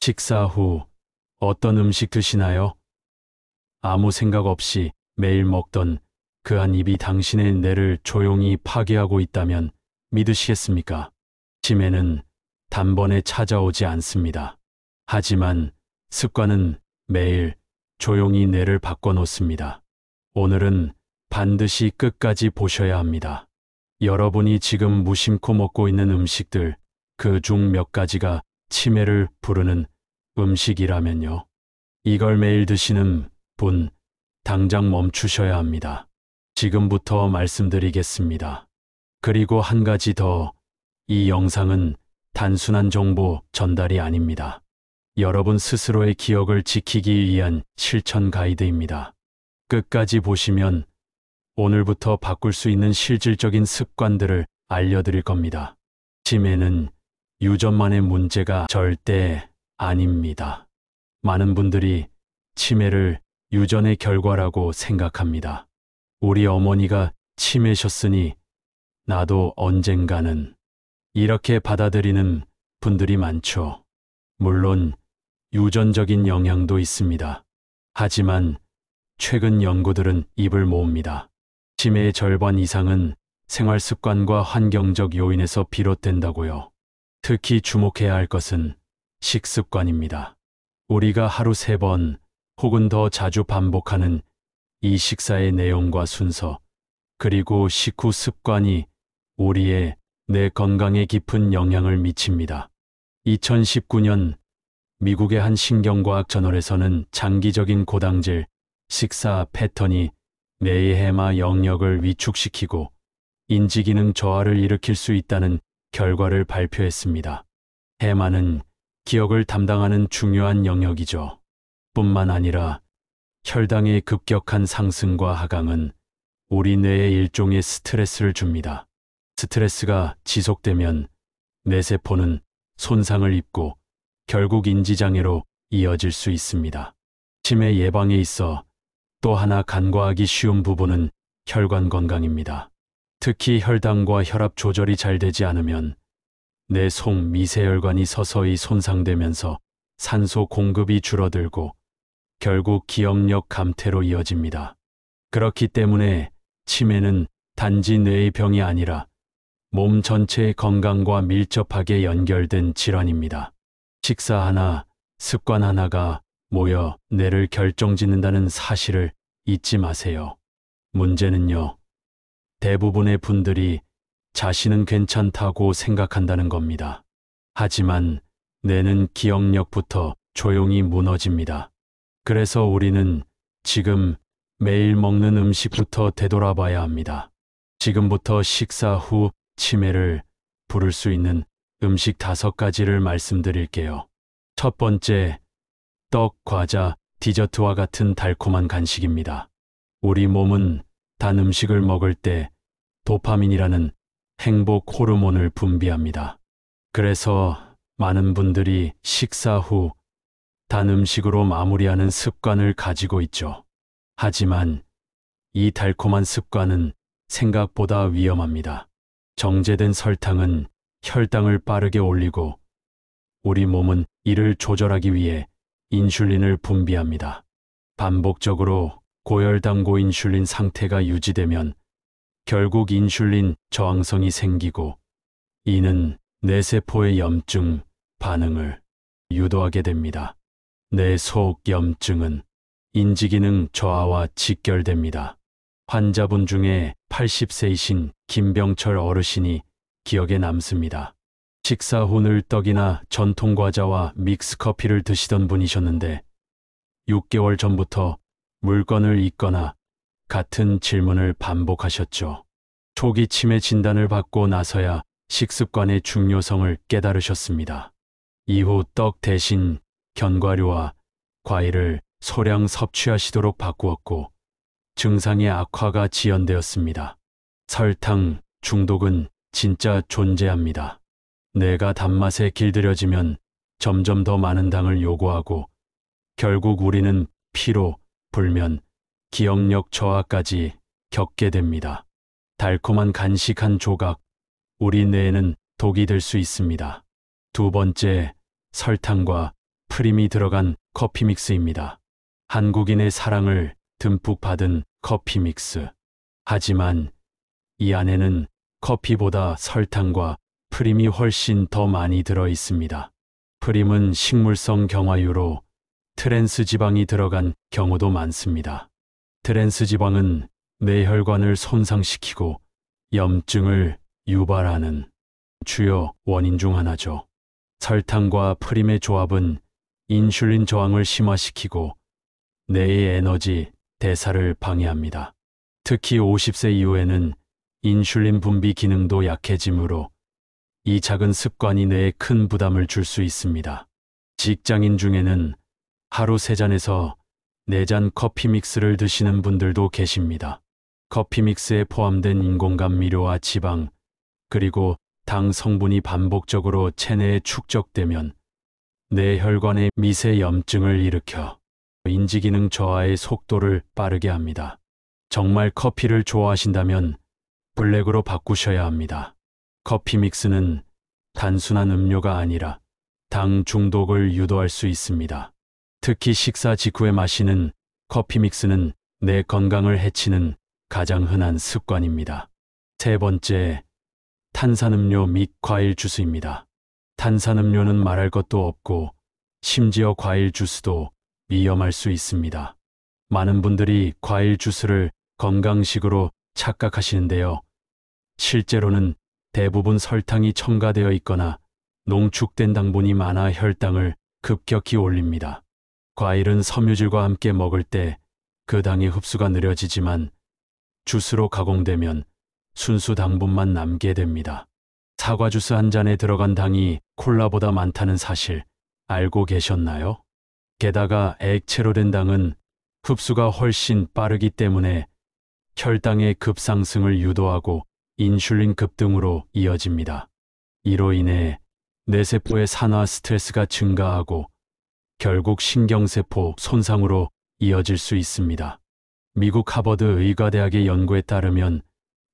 식사 후 어떤 음식 드시나요? 아무 생각 없이 매일 먹던 그 한 입이 당신의 뇌를 조용히 파괴하고 있다면 믿으시겠습니까? 치매는 단번에 찾아오지 않습니다. 하지만 습관은 매일 조용히 뇌를 바꿔놓습니다. 오늘은 반드시 끝까지 보셔야 합니다. 여러분이 지금 무심코 먹고 있는 음식들, 그 중 몇 가지가 치매를 부르는 음식이라면요. 이걸 매일 드시는 분, 당장 멈추셔야 합니다. 지금부터 말씀드리겠습니다. 그리고 한 가지 더, 이 영상은 단순한 정보 전달이 아닙니다. 여러분 스스로의 기억을 지키기 위한 실천 가이드입니다. 끝까지 보시면 오늘부터 바꿀 수 있는 실질적인 습관들을 알려드릴 겁니다. 치매는 유전만의 문제가 절대 아닙니다. 많은 분들이 치매를 유전의 결과라고 생각합니다. 우리 어머니가 치매셨으니 나도 언젠가는, 이렇게 받아들이는 분들이 많죠. 물론 유전적인 영향도 있습니다. 하지만 최근 연구들은 입을 모읍니다. 치매의 절반 이상은 생활 습관과 환경적 요인에서 비롯된다고요. 특히 주목해야 할 것은 식습관입니다. 우리가 하루 3번 혹은 더 자주 반복하는 이 식사의 내용과 순서, 그리고 식후 습관이 우리의 뇌 건강에 깊은 영향을 미칩니다. 2019년 미국의 한 신경과학 저널에서는 장기적인 고당질 식사 패턴이 뇌의 해마 영역을 위축시키고 인지기능 저하를 일으킬 수 있다는 결과를 발표했습니다. 해마는 기억을 담당하는 중요한 영역이죠. 뿐만 아니라 혈당의 급격한 상승과 하강은 우리 뇌에 일종의 스트레스를 줍니다. 스트레스가 지속되면 뇌세포는 손상을 입고 결국 인지장애로 이어질 수 있습니다. 치매 예방에 있어 또 하나 간과하기 쉬운 부분은 혈관 건강입니다. 특히 혈당과 혈압 조절이 잘 되지 않으면 뇌 속 미세혈관이 서서히 손상되면서 산소 공급이 줄어들고 결국 기억력 감퇴로 이어집니다. 그렇기 때문에 치매는 단지 뇌의 병이 아니라 몸 전체의 건강과 밀접하게 연결된 질환입니다. 식사 하나, 습관 하나가 모여 뇌를 결정짓는다는 사실을 잊지 마세요. 문제는요, 대부분의 분들이 자신은 괜찮다고 생각한다는 겁니다. 하지만 뇌는 기억력부터 조용히 무너집니다. 그래서 우리는 지금 매일 먹는 음식부터 되돌아봐야 합니다. 지금부터 식사 후 치매를 부를 수 있는 음식 5가지를 말씀드릴게요. 첫 번째, 떡, 과자, 디저트와 같은 달콤한 간식입니다. 우리 몸은 단 음식을 먹을 때 도파민이라는 행복 호르몬을 분비합니다. 그래서 많은 분들이 식사 후 단 음식으로 마무리하는 습관을 가지고 있죠. 하지만 이 달콤한 습관은 생각보다 위험합니다. 정제된 설탕은 혈당을 빠르게 올리고 우리 몸은 이를 조절하기 위해 인슐린을 분비합니다. 반복적으로 고혈당 고인슐린 상태가 유지되면 결국 인슐린 저항성이 생기고 이는 뇌세포의 염증 반응을 유도하게 됩니다. 뇌 속 염증은 인지기능 저하와 직결됩니다. 환자분 중에 80세이신 김병철 어르신이 기억에 남습니다. 식사 후 늘 떡이나 전통과자와 믹스커피를 드시던 분이셨는데 6개월 전부터 물건을 잊거나 같은 질문을 반복하셨죠. 초기 치매 진단을 받고 나서야 식습관의 중요성을 깨달으셨습니다. 이후 떡 대신 견과류와 과일을 소량 섭취하시도록 바꾸었고 증상의 악화가 지연되었습니다. 설탕 중독은 진짜 존재합니다. 뇌가 단맛에 길들여지면 점점 더 많은 당을 요구하고 결국 우리는 피로, 불면, 기억력 저하까지 겪게 됩니다. 달콤한 간식 한 조각, 우리 뇌에는 독이 될 수 있습니다. 두 번째, 설탕과 프림이 들어간 커피 믹스입니다. 한국인의 사랑을 듬뿍 받은 커피 믹스. 하지만 이 안에는 커피보다 설탕과 프림이 훨씬 더 많이 들어 있습니다. 프림은 식물성 경화유로 트랜스 지방이 들어간 경우도 많습니다. 트랜스 지방은 뇌혈관을 손상시키고 염증을 유발하는 주요 원인 중 하나죠. 설탕과 프림의 조합은 인슐린 저항을 심화시키고 뇌의 에너지 대사를 방해합니다. 특히 50세 이후에는 인슐린 분비 기능도 약해지므로 이 작은 습관이 뇌에 큰 부담을 줄 수 있습니다. 직장인 중에는 하루 3잔에서 4잔 커피 믹스를 드시는 분들도 계십니다. 커피 믹스에 포함된 인공감미료와 지방, 그리고 당 성분이 반복적으로 체내에 축적되면 뇌혈관의 미세 염증을 일으켜 인지기능 저하의 속도를 빠르게 합니다. 정말 커피를 좋아하신다면 블랙으로 바꾸셔야 합니다. 커피 믹스는 단순한 음료가 아니라 당 중독을 유도할 수 있습니다. 특히 식사 직후에 마시는 커피 믹스는 뇌 건강을 해치는 가장 흔한 습관입니다. 세 번째, 탄산음료 및 과일 주스입니다. 탄산음료는 말할 것도 없고 심지어 과일 주스도 위험할 수 있습니다. 많은 분들이 과일 주스를 건강식으로 착각하시는데요. 실제로는 대부분 설탕이 첨가되어 있거나 농축된 당분이 많아 혈당을 급격히 올립니다. 과일은 섬유질과 함께 먹을 때 그 당의 흡수가 느려지지만 주스로 가공되면 순수 당분만 남게 됩니다. 사과 주스 한 잔에 들어간 당이 콜라보다 많다는 사실 알고 계셨나요? 게다가 액체로 된 당은 흡수가 훨씬 빠르기 때문에 혈당의 급상승을 유도하고 인슐린 급등으로 이어집니다. 이로 인해 뇌세포의 산화 스트레스가 증가하고 결국 신경세포 손상으로 이어질 수 있습니다. 미국 하버드 의과대학의 연구에 따르면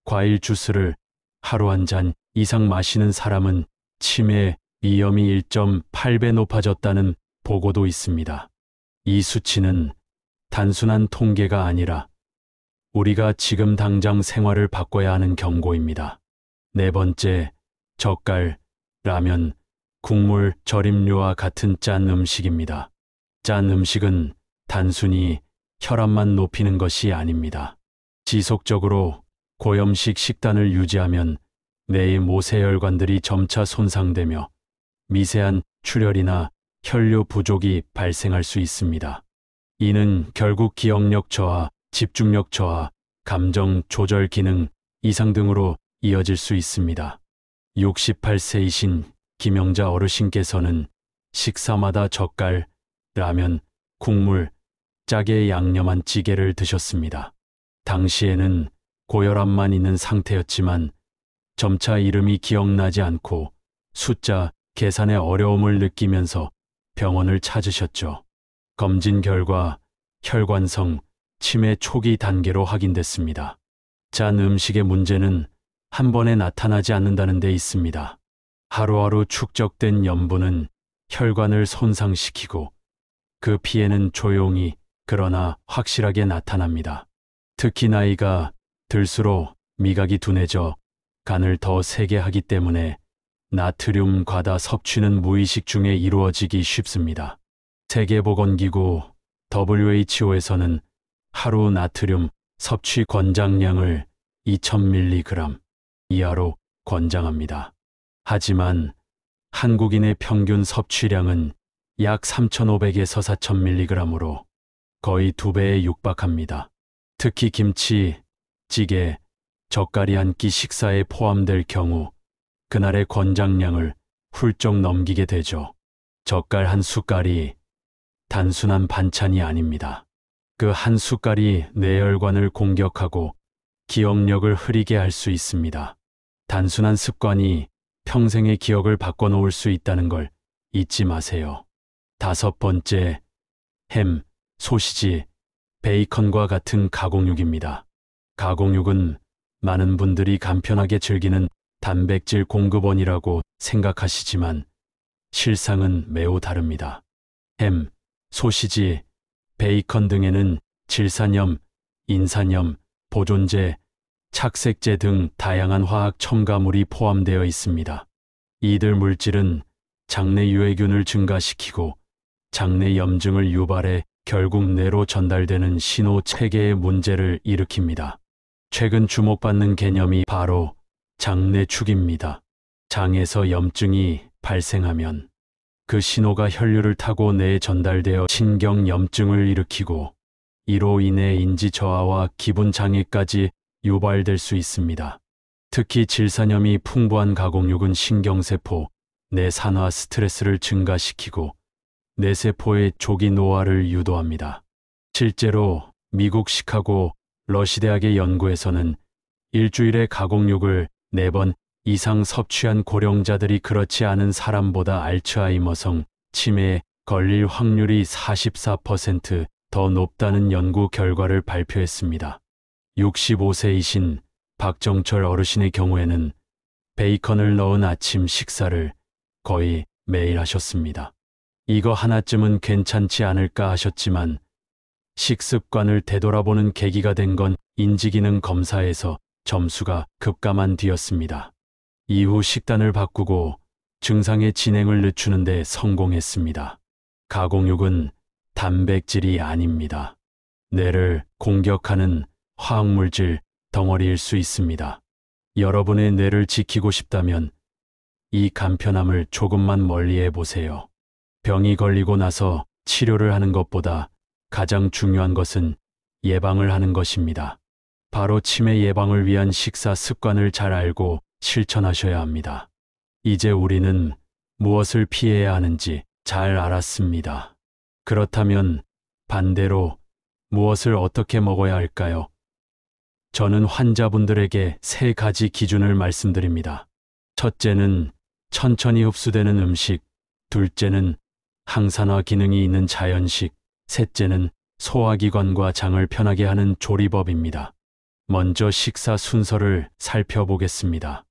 과일 주스를 하루 한 잔 이상 마시는 사람은 치매 위험이 1.8배 높아졌다는 보고도 있습니다. 이 수치는 단순한 통계가 아니라 우리가 지금 당장 생활을 바꿔야 하는 경고입니다. 네 번째, 젓갈, 라면, 국물, 절임류와 같은 짠 음식입니다. 짠 음식은 단순히 혈압만 높이는 것이 아닙니다. 지속적으로 고염식 식단을 유지하면 뇌의 모세혈관들이 점차 손상되며 미세한 출혈이나 혈류 부족이 발생할 수 있습니다. 이는 결국 기억력 저하, 집중력 저하, 감정 조절 기능 이상 등으로 이어질 수 있습니다. 68세이신 김영자 어르신께서는 식사마다 젓갈, 라면, 국물, 짜게 양념한 찌개를 드셨습니다. 당시에는 고혈압만 있는 상태였지만 점차 이름이 기억나지 않고 숫자, 계산에 어려움을 느끼면서 병원을 찾으셨죠. 검진 결과 혈관성, 치매 초기 단계로 확인됐습니다. 짠 음식의 문제는 한 번에 나타나지 않는다는 데 있습니다. 하루하루 축적된 염분은 혈관을 손상시키고 그 피해는 조용히 그러나 확실하게 나타납니다. 특히 나이가 들수록 미각이 둔해져 간을 더 세게 하기 때문에 나트륨 과다 섭취는 무의식 중에 이루어지기 쉽습니다. 세계보건기구 WHO에서는 하루 나트륨 섭취 권장량을 2000mg 이하로 권장합니다. 하지만 한국인의 평균 섭취량은 약 3500에서 4000mg으로 거의 2배에 육박합니다. 특히 김치, 찌개, 젓갈이 한 끼 식사에 포함될 경우 그날의 권장량을 훌쩍 넘기게 되죠. 젓갈 한 숟갈이 단순한 반찬이 아닙니다. 그 한 숟갈이 뇌혈관을 공격하고 기억력을 흐리게 할 수 있습니다. 단순한 습관이 평생의 기억을 바꿔놓을 수 있다는 걸 잊지 마세요. 다섯 번째, 햄, 소시지, 베이컨과 같은 가공육입니다. 가공육은 많은 분들이 간편하게 즐기는 단백질 공급원이라고 생각하시지만 실상은 매우 다릅니다. 햄, 소시지, 베이컨 등에는 질산염, 인산염, 보존제, 착색제 등 다양한 화학 첨가물이 포함되어 있습니다. 이들 물질은 장내 유해균을 증가시키고 장내 염증을 유발해 결국 뇌로 전달되는 신호 체계에 문제를 일으킵니다. 최근 주목받는 개념이 바로 장내축입니다. 장에서 염증이 발생하면 그 신호가 혈류를 타고 뇌에 전달되어 신경염증을 일으키고 이로 인해 인지 저하와 기분 장애까지 유발될 수 있습니다. 특히 질산염이 풍부한 가공육은 신경세포, 뇌 산화 스트레스를 증가시키고 뇌세포의 조기 노화를 유도합니다. 실제로 미국 시카고 러시대학의 연구에서는 일주일에 가공육을 4번 이상 섭취한 고령자들이 그렇지 않은 사람보다 알츠하이머성, 치매에 걸릴 확률이 44% 더 높다는 연구 결과를 발표했습니다. 65세이신 박정철 어르신의 경우에는 베이컨을 넣은 아침 식사를 거의 매일 하셨습니다. 이거 하나쯤은 괜찮지 않을까 하셨지만 식습관을 되돌아보는 계기가 된 건 인지기능 검사에서 점수가 급감한 뒤였습니다. 이후 식단을 바꾸고 증상의 진행을 늦추는 데 성공했습니다. 가공육은 단백질이 아닙니다. 뇌를 공격하는 화학물질 덩어리일 수 있습니다. 여러분의 뇌를 지키고 싶다면 이 간편함을 조금만 멀리해 보세요. 병이 걸리고 나서 치료를 하는 것보다 가장 중요한 것은 예방을 하는 것입니다. 바로 치매 예방을 위한 식사 습관을 잘 알고 실천하셔야 합니다. 이제 우리는 무엇을 피해야 하는지 잘 알았습니다. 그렇다면 반대로 무엇을 어떻게 먹어야 할까요? 저는 환자분들에게 3가지 기준을 말씀드립니다. 첫째는 천천히 흡수되는 음식, 둘째는 항산화 기능이 있는 자연식, 셋째는 소화기관과 장을 편하게 하는 조리법입니다. 먼저 식사 순서를 살펴보겠습니다.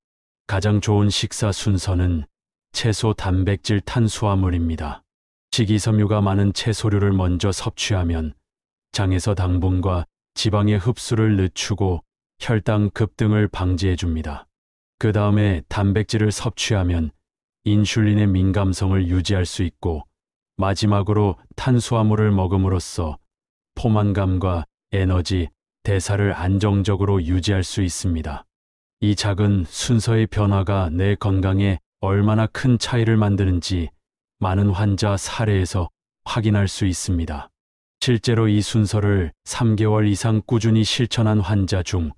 가장 좋은 식사 순서는 채소, 단백질, 탄수화물입니다. 식이섬유가 많은 채소류를 먼저 섭취하면 장에서 당분과 지방의 흡수를 늦추고 혈당 급등을 방지해 줍니다. 그 다음에 단백질을 섭취하면 인슐린의 민감성을 유지할 수 있고 마지막으로 탄수화물을 먹음으로써 포만감과 에너지, 대사를 안정적으로 유지할 수 있습니다. 이 작은 순서의 변화가 내 건강에 얼마나 큰 차이를 만드는지 많은 환자 사례에서 확인할 수 있습니다. 실제로 이 순서를 3개월 이상 꾸준히 실천한 환자 중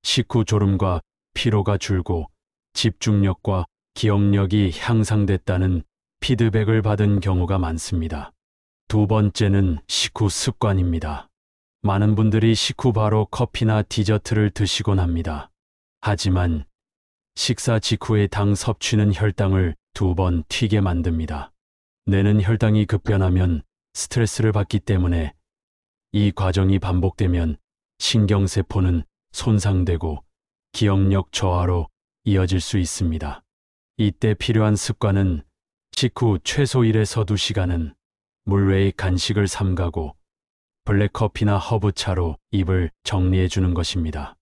식후 졸음과 피로가 줄고 집중력과 기억력이 향상됐다는 피드백을 받은 경우가 많습니다. 두 번째는 식후 습관입니다. 많은 분들이 식후 바로 커피나 디저트를 드시곤 합니다. 하지만 식사 직후의 당 섭취는 혈당을 2번 튀게 만듭니다. 뇌는 혈당이 급변하면 스트레스를 받기 때문에 이 과정이 반복되면 신경세포는 손상되고 기억력 저하로 이어질 수 있습니다. 이때 필요한 습관은 식후 최소 1에서 2시간은 물외의 간식을 삼가고 블랙커피나 허브차로 입을 정리해 주는 것입니다.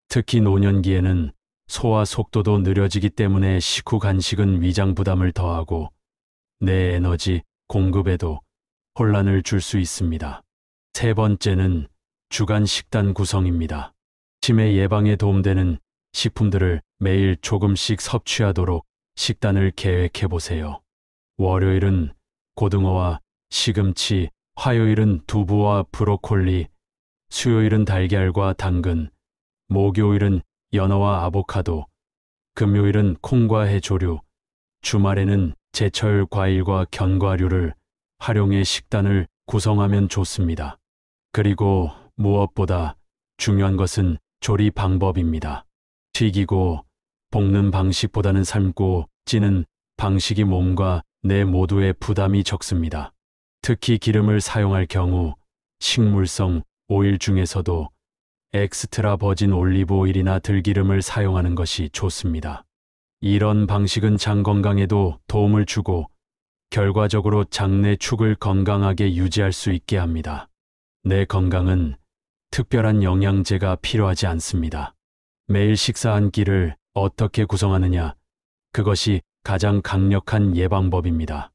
특히 노년기에는 소화 속도도 느려지기 때문에 식후 간식은 위장 부담을 더하고 뇌 에너지 공급에도 혼란을 줄 수 있습니다. 세 번째는 주간 식단 구성입니다. 치매 예방에 도움되는 식품들을 매일 조금씩 섭취하도록 식단을 계획해 보세요. 월요일은 고등어와 시금치, 화요일은 두부와 브로콜리, 수요일은 달걀과 당근, 목요일은 연어와 아보카도, 금요일은 콩과 해조류, 주말에는 제철 과일과 견과류를 활용해 식단을 구성하면 좋습니다. 그리고 무엇보다 중요한 것은 조리 방법입니다. 튀기고 볶는 방식보다는 삶고 찌는 방식이 몸과 뇌 모두의 부담이 적습니다. 특히 기름을 사용할 경우 식물성 오일 중에서도 엑스트라 버진 올리브 오일이나 들기름을 사용하는 것이 좋습니다. 이런 방식은 장 건강에도 도움을 주고 결과적으로 장내 축을 건강하게 유지할 수 있게 합니다. 내 건강은 특별한 영양제가 필요하지 않습니다. 매일 식사 한 끼를 어떻게 구성하느냐, 그것이 가장 강력한 예방법입니다.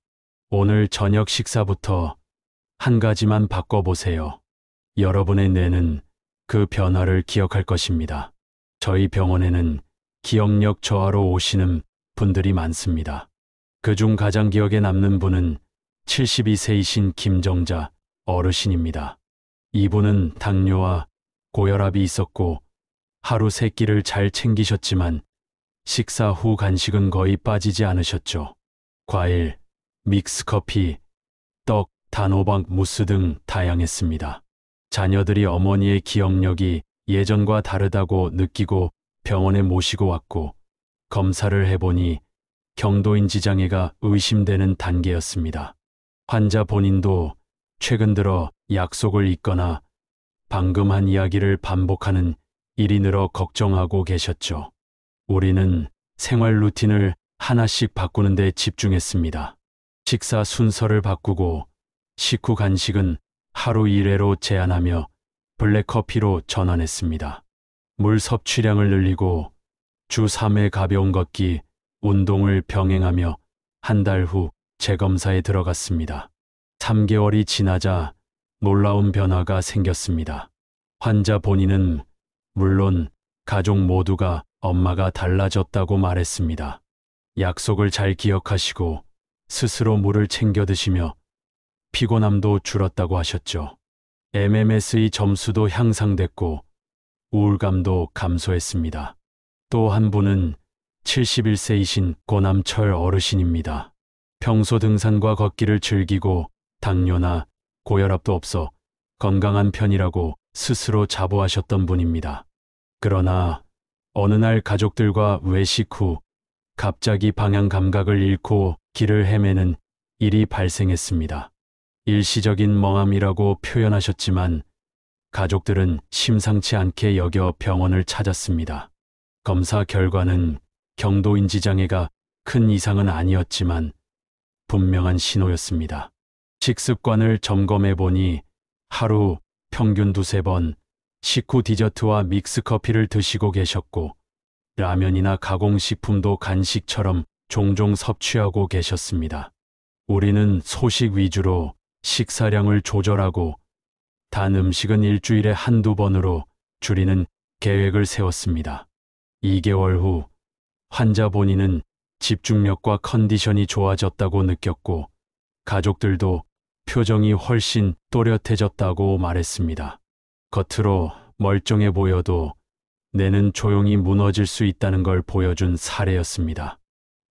오늘 저녁 식사부터 한 가지만 바꿔보세요. 여러분의 뇌는 그 변화를 기억할 것입니다. 저희 병원에는 기억력 저하로 오시는 분들이 많습니다. 그중 가장 기억에 남는 분은 72세이신 김정자 어르신입니다. 이분은 당뇨와 고혈압이 있었고 하루 3끼를 잘 챙기셨지만 식사 후 간식은 거의 빠지지 않으셨죠. 과일, 믹스커피, 떡, 단호박 무스 등 다양했습니다. 자녀들이 어머니의 기억력이 예전과 다르다고 느끼고 병원에 모시고 왔고 검사를 해보니 경도인지 장애가 의심되는 단계였습니다. 환자 본인도 최근 들어 약속을 잊거나 방금 한 이야기를 반복하는 일이 늘어 걱정하고 계셨죠. 우리는 생활 루틴을 하나씩 바꾸는 데 집중했습니다. 식사 순서를 바꾸고 식후 간식은 하루 1회로 제한하며 블랙커피로 전환했습니다. 물 섭취량을 늘리고 주 3회 가벼운 걷기, 운동을 병행하며 한 달 후 재검사에 들어갔습니다. 3개월이 지나자 놀라운 변화가 생겼습니다. 환자 본인은 물론 가족 모두가 엄마가 달라졌다고 말했습니다. 약속을 잘 기억하시고 스스로 물을 챙겨 드시며 피곤함도 줄었다고 하셨죠. MMS의 점수도 향상됐고 우울감도 감소했습니다. 또 한 분은 71세이신 고남철 어르신입니다. 평소 등산과 걷기를 즐기고 당뇨나 고혈압도 없어 건강한 편이라고 스스로 자부하셨던 분입니다. 그러나 어느 날 가족들과 외식 후 갑자기 방향 감각을 잃고 길을 헤매는 일이 발생했습니다. 일시적인 멍함이라고 표현하셨지만 가족들은 심상치 않게 여겨 병원을 찾았습니다. 검사 결과는 경도인지 장애가 큰 이상은 아니었지만 분명한 신호였습니다. 식습관을 점검해 보니 하루 평균 2~3번 식후 디저트와 믹스커피를 드시고 계셨고 라면이나 가공식품도 간식처럼 종종 섭취하고 계셨습니다. 우리는 소식 위주로 식사량을 조절하고 단 음식은 일주일에 1~2번으로 줄이는 계획을 세웠습니다. 2개월 후 환자 본인은 집중력과 컨디션이 좋아졌다고 느꼈고 가족들도 표정이 훨씬 또렷해졌다고 말했습니다. 겉으로 멀쩡해 보여도 뇌는 조용히 무너질 수 있다는 걸 보여준 사례였습니다.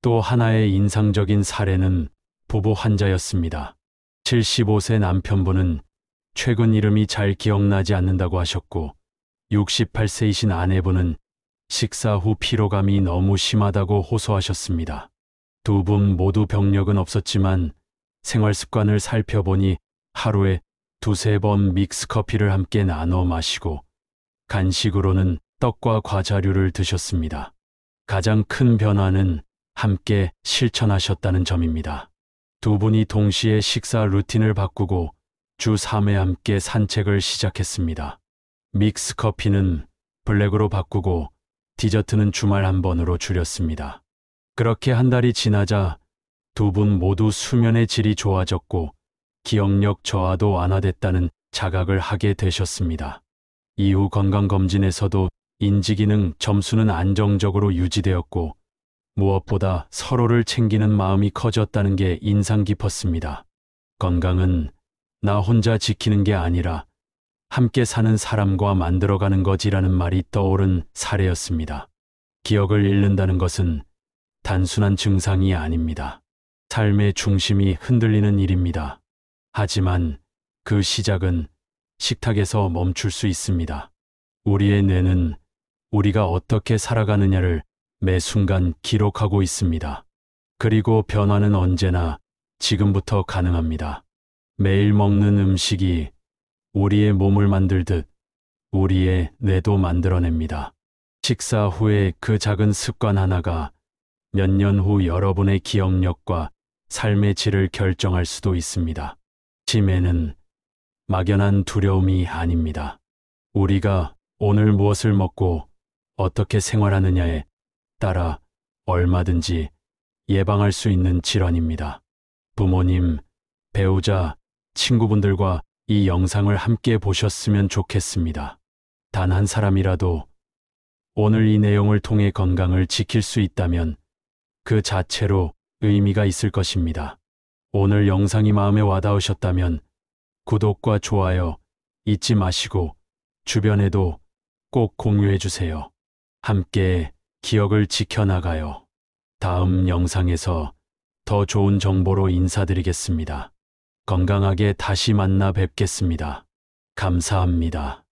또 하나의 인상적인 사례는 부부 환자였습니다. 75세 남편분은 최근 이름이 잘 기억나지 않는다고 하셨고 68세이신 아내분은 식사 후 피로감이 너무 심하다고 호소하셨습니다. 두 분 모두 병력은 없었지만 생활 습관을 살펴보니 하루에 2~3번 믹스커피를 함께 나눠 마시고 간식으로는 떡과 과자류를 드셨습니다. 가장 큰 변화는 함께 실천하셨다는 점입니다. 두 분이 동시에 식사 루틴을 바꾸고 주 3회 함께 산책을 시작했습니다. 믹스커피는 블랙으로 바꾸고 디저트는 주말 1번으로 줄였습니다. 그렇게 한 달이 지나자 두 분 모두 수면의 질이 좋아졌고 기억력 저하도 완화됐다는 자각을 하게 되셨습니다. 이후 건강검진에서도 인지기능 점수는 안정적으로 유지되었고 무엇보다 서로를 챙기는 마음이 커졌다는 게 인상 깊었습니다. 건강은 나 혼자 지키는 게 아니라 함께 사는 사람과 만들어가는 거지라는 말이 떠오른 사례였습니다. 기억을 잃는다는 것은 단순한 증상이 아닙니다. 삶의 중심이 흔들리는 일입니다. 하지만 그 시작은 식탁에서 멈출 수 있습니다. 우리의 뇌는 우리가 어떻게 살아가느냐를 매 순간 기록하고 있습니다. 그리고 변화는 언제나 지금부터 가능합니다. 매일 먹는 음식이 우리의 몸을 만들듯 우리의 뇌도 만들어냅니다. 식사 후에 그 작은 습관 하나가 몇 년 후 여러분의 기억력과 삶의 질을 결정할 수도 있습니다. 치매는 막연한 두려움이 아닙니다. 우리가 오늘 무엇을 먹고 어떻게 생활하느냐에 따라 얼마든지 예방할 수 있는 질환입니다. 부모님, 배우자, 친구분들과 이 영상을 함께 보셨으면 좋겠습니다. 단 한 사람이라도 오늘 이 내용을 통해 건강을 지킬 수 있다면 그 자체로 의미가 있을 것입니다. 오늘 영상이 마음에 와닿으셨다면 구독과 좋아요 잊지 마시고 주변에도 꼭 공유해 주세요. 함께 기억을 지켜나가요. 다음 영상에서 더 좋은 정보로 인사드리겠습니다. 건강하게 다시 만나 뵙겠습니다. 감사합니다.